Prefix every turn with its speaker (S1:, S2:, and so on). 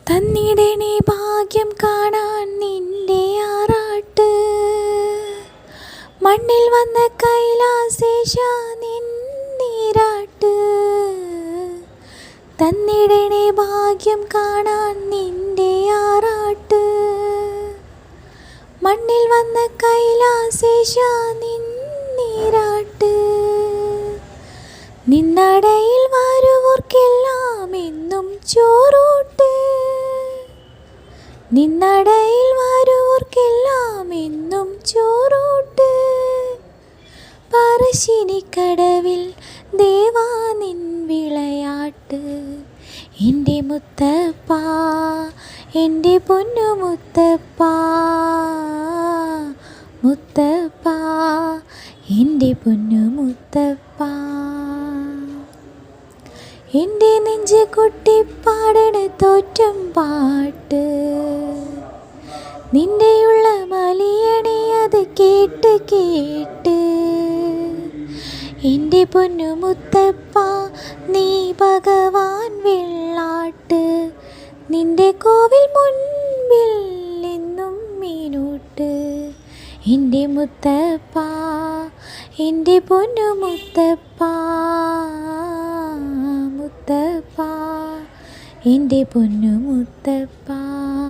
S1: തന്നിടണേ ഭാഗ്യം കാണാൻ നിന്റെ ആറാട്ട്, മണ്ണിൽ വന്ന കൈലാസേശ നിന്നീരാട്ട്. തന്നിടണേ ഭാഗ്യം കാണാൻ നിന്റെ ആറാട്ട്, മണ്ണിൽ വന്ന കൈലാസേശ നിന്നീരാട്ട്. നിന്നടയിൽ വരുവർക്കെല്ലാം എന്നും ചോറൂട്ട്, നിന്നടയിൽ വരുവർക്കെല്ലാം എന്നും ചോറൂട്ട്. പറശ്ശിനിക്കടവിൽ ദേവാ നിൻ വിളയാട്ട്. എൻ്റെ മുത്തപ്പ, എൻ്റെ പൊന്നു മുത്തപ്പ, മുത്തപ്പ, എൻ്റെ പൊന്നു മുത്തപ്പ. എൻ്റെ നെഞ്ച് കൊട്ടിപ്പാടണ തോറ്റം പാട്ട്, നിന്റെയുള്ള മലിയണി അത് കേട്ട് കേട്ട്. എൻ്റെ പൊന്നു മുത്തപ്പ നീ ഭഗവാൻ വെള്ളാട്ട്, നിന്റെ കോവിൽ മുൻപിൽ എന്നും മീനൂട്ട്. എൻ്റെ മുത്തപ്പ, എൻ്റെ പൊന്നു മുത്തപ്പ, മുത്തപ്പ, എൻ്റെ പൊന്നു മുത്തപ്പ.